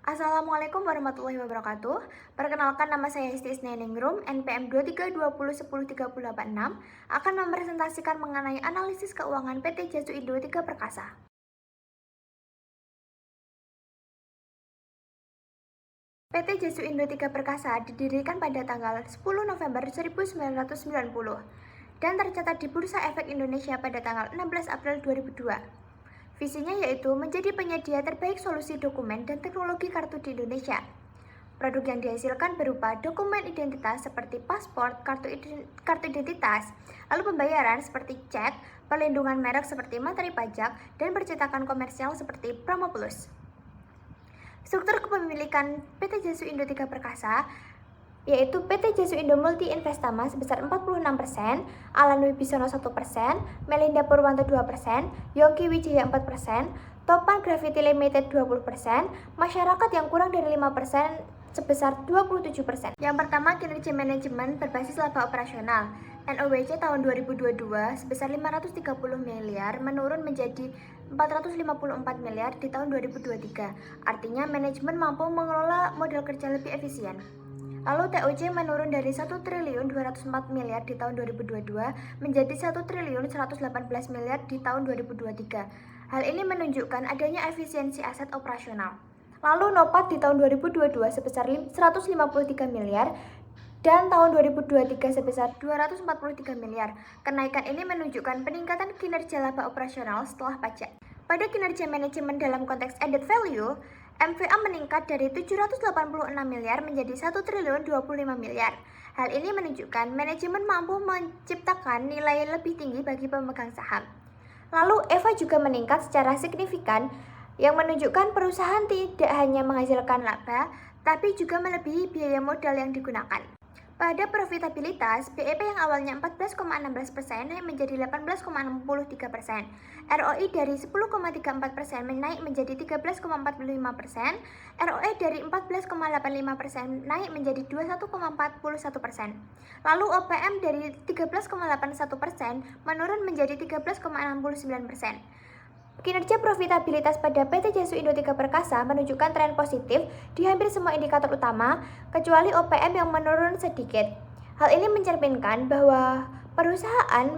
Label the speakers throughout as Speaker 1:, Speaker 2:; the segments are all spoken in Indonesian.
Speaker 1: Assalamualaikum warahmatullahi wabarakatuh. Perkenalkan, nama saya Hesti Isneningrum, NPM 2320103086, akan mempresentasikan mengenai analisis keuangan PT Jasu Indo Tiga Perkasa. PT Jasu Indo Tiga Perkasa didirikan pada tanggal 10 November 1990 dan tercatat di Bursa Efek Indonesia pada tanggal 16 April 2002. Visinya yaitu menjadi penyedia terbaik solusi dokumen dan teknologi kartu di Indonesia. Produk yang dihasilkan berupa dokumen identitas seperti paspor, kartu identitas, lalu pembayaran seperti cek, perlindungan merek seperti materi pajak, dan percetakan komersial seperti Promo Plus. Struktur kepemilikan PT Jasu Indo Tiga Perkasa yaitu PT Jasu Indo Multi Investama sebesar 46%, Alan Wibisono 1%, Melinda Purwanto 2%, Yongki Wijaya 4%, Topan Graffiti Limited 20%, masyarakat yang kurang dari 5% sebesar 27%. Yang pertama, kinerja manajemen berbasis laba operasional. NOWC tahun 2022 sebesar 530 miliar menurun menjadi 454 miliar di tahun 2023. Artinya manajemen mampu mengelola modal kerja lebih efisien. Lalu TOC menurun dari 1 triliun 204 miliar di tahun 2022 menjadi 1 triliun 118 miliar di tahun 2023. Hal ini menunjukkan adanya efisiensi aset operasional. Lalu NOPAT di tahun 2022 sebesar 153 miliar dan tahun 2023 sebesar 243 miliar. Kenaikan ini menunjukkan peningkatan kinerja laba operasional setelah pajak. Pada kinerja manajemen dalam konteks added value, MVA meningkat dari 786 miliar menjadi 1 triliun 25 miliar. Hal ini menunjukkan manajemen mampu menciptakan nilai lebih tinggi bagi pemegang saham. Lalu EVA juga meningkat secara signifikan yang menunjukkan perusahaan tidak hanya menghasilkan laba, tapi juga melebihi biaya modal yang digunakan. Pada profitabilitas, BEP yang awalnya 14,16% naik menjadi 18,63%. ROI dari 10,34% naik menjadi 13,45%. ROE dari 14,85% naik menjadi 21,41%. Lalu OPM dari 13,81% menurun menjadi 13,69%. Kinerja profitabilitas pada PT Jasu Indo Tiga Perkasa menunjukkan tren positif di hampir semua indikator utama, kecuali OPM yang menurun sedikit. Hal ini mencerminkan bahwa perusahaan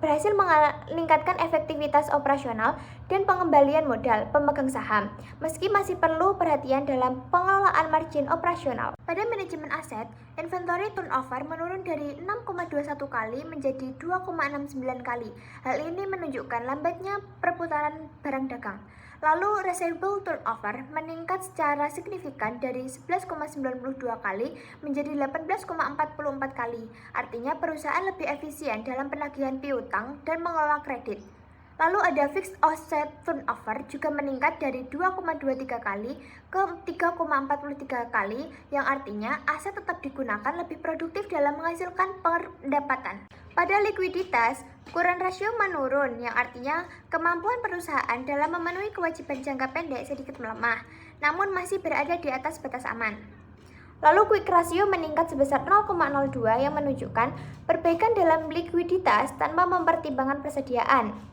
Speaker 1: berhasil meningkatkan efektivitas operasional dan pengembalian modal pemegang saham, meski masih perlu perhatian dalam pengelolaan margin operasional. Pada manajemen aset, inventory turnover menurun dari 6,21 kali menjadi 2,69 kali. Hal ini menunjukkan lambatnya perputaran barang dagang. Lalu receivable turnover meningkat secara signifikan dari 11,92 kali menjadi 18,44 kali. Artinya perusahaan lebih efisien dalam penagihan piutang dan mengelola kredit. Lalu ada fixed asset turnover juga meningkat dari 2,23 kali ke 3,43 kali, yang artinya aset tetap digunakan lebih produktif dalam menghasilkan pendapatan. Pada likuiditas, current ratio menurun, yang artinya kemampuan perusahaan dalam memenuhi kewajiban jangka pendek sedikit melemah, namun masih berada di atas batas aman. Lalu quick ratio meningkat sebesar 0,02 yang menunjukkan perbaikan dalam likuiditas tanpa mempertimbangkan persediaan.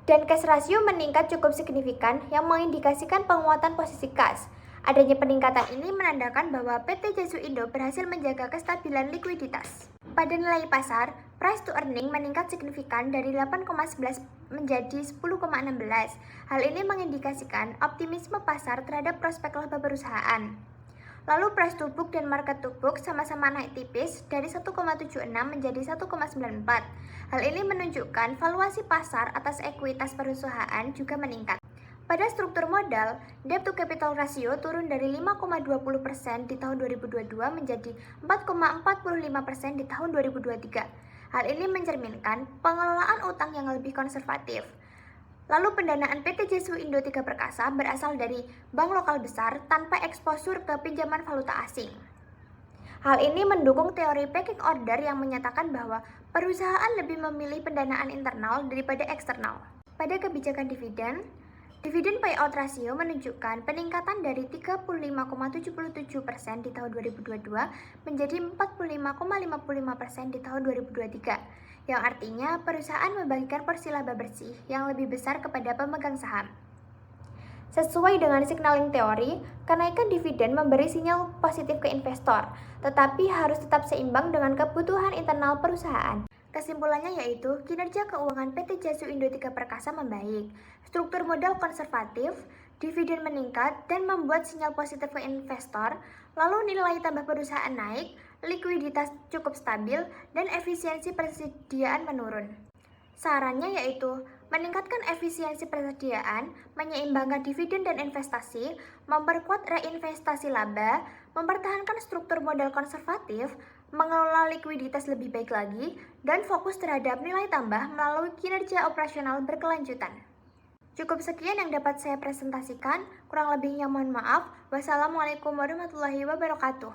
Speaker 1: Dan cash ratio meningkat cukup signifikan yang mengindikasikan penguatan posisi kas. Adanya peningkatan ini menandakan bahwa PT Jasu Indo berhasil menjaga kestabilan likuiditas. Pada nilai pasar, price to earning meningkat signifikan dari 8,11 menjadi 10,16. Hal ini mengindikasikan optimisme pasar terhadap prospek laba perusahaan. Lalu price to book dan market to book sama-sama naik tipis dari 1,76 menjadi 1,94. Hal ini menunjukkan valuasi pasar atas ekuitas perusahaan juga meningkat. Pada struktur modal, debt to capital ratio turun dari 5,20% di tahun 2022 menjadi 4,45% di tahun 2023. Hal ini mencerminkan pengelolaan utang yang lebih konservatif. Lalu pendanaan PT Jasu Indo Tiga Perkasa berasal dari bank lokal besar tanpa eksposur ke pinjaman valuta asing. Hal ini mendukung teori pecking order yang menyatakan bahwa perusahaan lebih memilih pendanaan internal daripada eksternal. Pada kebijakan dividen payout ratio menunjukkan peningkatan dari 35,77% di tahun 2022 menjadi 45,55% di tahun 2023. Yang artinya perusahaan membagikan porsi laba bersih yang lebih besar kepada pemegang saham. Sesuai dengan signaling teori, kenaikan dividen memberi sinyal positif ke investor, tetapi harus tetap seimbang dengan kebutuhan internal perusahaan. Kesimpulannya yaitu, kinerja keuangan PT Jasu Indo Tiga Perkasa membaik, struktur modal konservatif, dividen meningkat, dan membuat sinyal positif ke investor, lalu nilai tambah perusahaan naik, likuiditas cukup stabil, dan efisiensi persediaan menurun. Sarannya yaitu meningkatkan efisiensi persediaan, menyeimbangkan dividen dan investasi, memperkuat reinvestasi laba, mempertahankan struktur modal konservatif, mengelola likuiditas lebih baik lagi, dan fokus terhadap nilai tambah melalui kinerja operasional berkelanjutan. Cukup sekian yang dapat saya presentasikan, kurang lebihnya mohon maaf. Wassalamualaikum warahmatullahi wabarakatuh.